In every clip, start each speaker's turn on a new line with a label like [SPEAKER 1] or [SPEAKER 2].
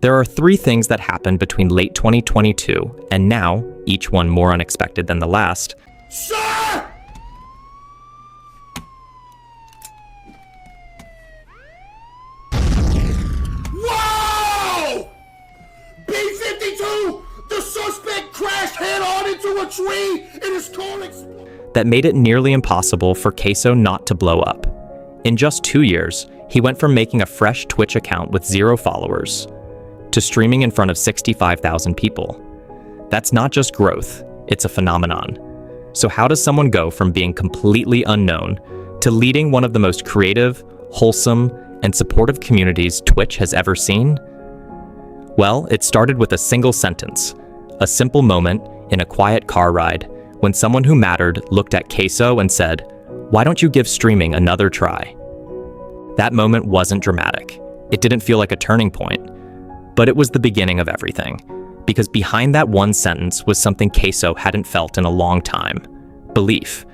[SPEAKER 1] There are three things that happened between late 2022 and now, each one more unexpected than the last.
[SPEAKER 2] Sir! Whoa! B-52! The suspect crashed head-on into a tree and his car exploded.
[SPEAKER 1] That made it nearly impossible for CaseOh not to blow up. In just 2 years, he went from making a fresh Twitch account with 0 followers to streaming in front of 65,000 people. That's not just growth, it's a phenomenon. So how does someone go from being completely unknown to leading one of the most creative, wholesome, and supportive communities Twitch has ever seen? Well, it started with a single sentence, a simple moment in a quiet car ride when someone who mattered looked at CaseOh and said, "Why don't you give streaming another try?" That moment wasn't dramatic. It didn't feel like a turning point, but it was the beginning of everything. Because behind that one sentence was something CaseOh hadn't felt in a long time: belief.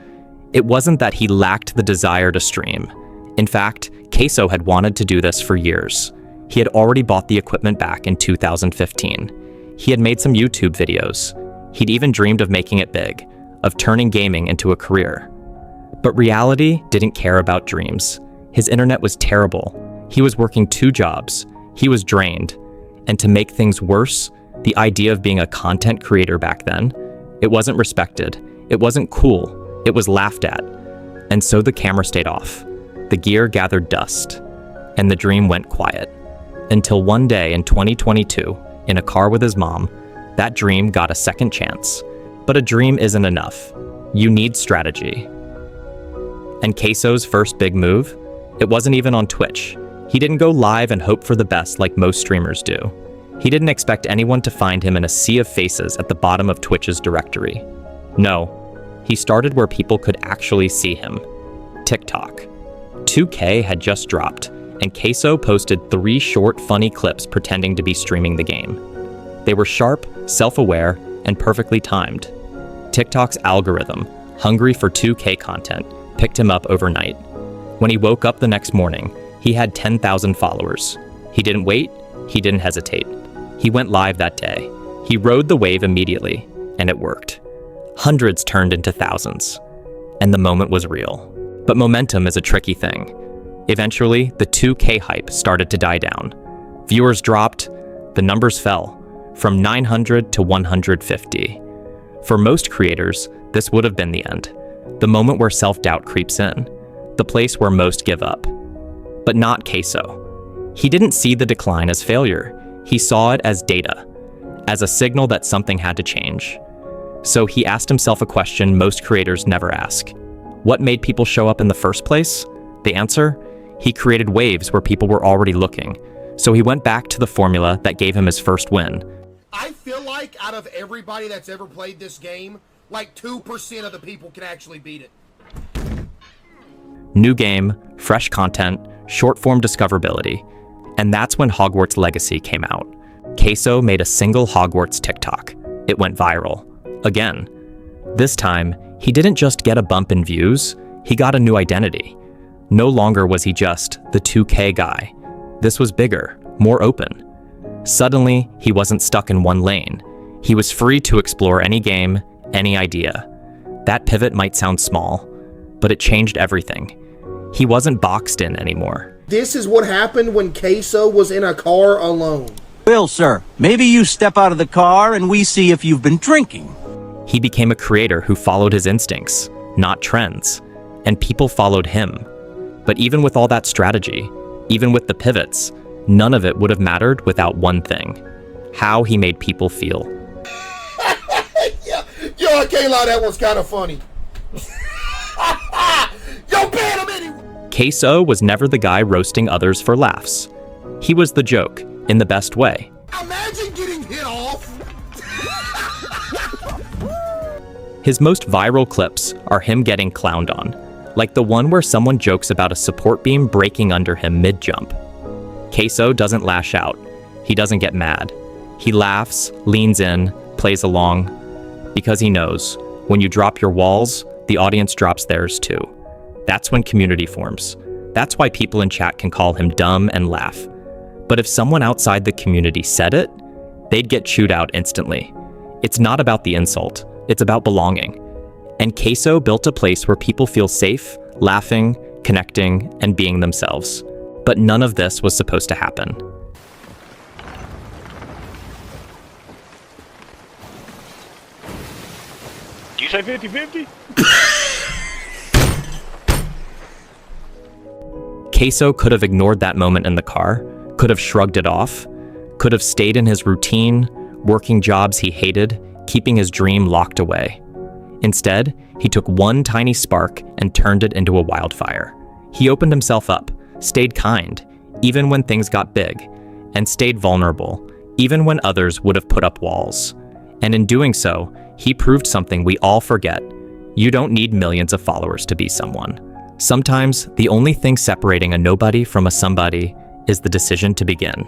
[SPEAKER 1] It wasn't that he lacked the desire to stream. In fact, CaseOh had wanted to do this for years. He had already bought the equipment back in 2015. He had made some YouTube videos. He'd even dreamed of making it big, of turning gaming into a career. But reality didn't care about dreams. His internet was terrible. He was working 2 jobs. He was drained. And to make things worse, the idea of being a content creator back then, it wasn't respected. It wasn't cool. It was laughed at. And so the camera stayed off. The gear gathered dust. And the dream went quiet. Until one day in 2022, in a car with his mom, that dream got a second chance. But a dream isn't enough. You need strategy. And CaseOh's first big move? It wasn't even on Twitch. He didn't go live and hope for the best like most streamers do. He didn't expect anyone to find him in a sea of faces at the bottom of Twitch's directory. No, he started where people could actually see him. TikTok. 2K had just dropped, and CaseOh posted 3 short, funny clips pretending to be streaming the game. They were sharp, self-aware, and perfectly timed. TikTok's algorithm, hungry for 2K content, picked him up overnight. When he woke up the next morning, he had 10,000 followers. He didn't wait, he didn't hesitate. He went live that day. He rode the wave immediately, and it worked. Hundreds turned into thousands, and the moment was real. But momentum is a tricky thing. Eventually, the 2K hype started to die down. Viewers dropped, the numbers fell, from 900 to 150. For most creators, this would have been the end. The moment where self-doubt creeps in. The place where most give up. But not CaseOh. He didn't see the decline as failure. He saw it as data, as a signal that something had to change. So he asked himself a question most creators never ask. What made people show up in the first place? The answer? He created waves where people were already looking. So he went back to the formula that gave him his first win.
[SPEAKER 2] I feel like out of everybody that's ever played this game, like 2% of the people can actually beat it.
[SPEAKER 1] New game, fresh content, short-form discoverability. And that's when Hogwarts Legacy came out. CaseOh made a single Hogwarts TikTok. It went viral. Again. This time, he didn't just get a bump in views, he got a new identity. No longer was he just the 2K guy. This was bigger, more open. Suddenly, he wasn't stuck in one lane. He was free to explore any game, any idea. That pivot might sound small, but it changed everything. He wasn't boxed in anymore.
[SPEAKER 2] This is what happened when CaseOh was in a car alone.
[SPEAKER 3] Well, sir, maybe you step out of the car and we see if you've been drinking.
[SPEAKER 1] He became a creator who followed his instincts, not trends, and people followed him. But even with all that strategy, even with the pivots, none of it would have mattered without one thing: how he made people feel.
[SPEAKER 2] Yo, I can't lie, that one's kind of funny. Yo, ban him anyway!
[SPEAKER 1] CaseOh was never the guy roasting others for laughs. He was the joke, in the best way.
[SPEAKER 2] Imagine getting hit off!
[SPEAKER 1] His most viral clips are him getting clowned on, like the one where someone jokes about a support beam breaking under him mid-jump. CaseOh doesn't lash out. He doesn't get mad. He laughs, leans in, plays along, because he knows, when you drop your walls, the audience drops theirs too. That's when community forms. That's why people in chat can call him dumb and laugh. But if someone outside the community said it, they'd get chewed out instantly. It's not about the insult, it's about belonging. And CaseOh built a place where people feel safe, laughing, connecting, and being themselves. But none of this was supposed to happen.
[SPEAKER 4] Did you say 50-50?
[SPEAKER 1] CaseOh could have ignored that moment in the car, could have shrugged it off, could have stayed in his routine, working jobs he hated, keeping his dream locked away. Instead, he took one tiny spark and turned it into a wildfire. He opened himself up, stayed kind, even when things got big, and stayed vulnerable, even when others would have put up walls. And in doing so, he proved something we all forget. You don't need millions of followers to be someone. Sometimes, the only thing separating a nobody from a somebody is the decision to begin.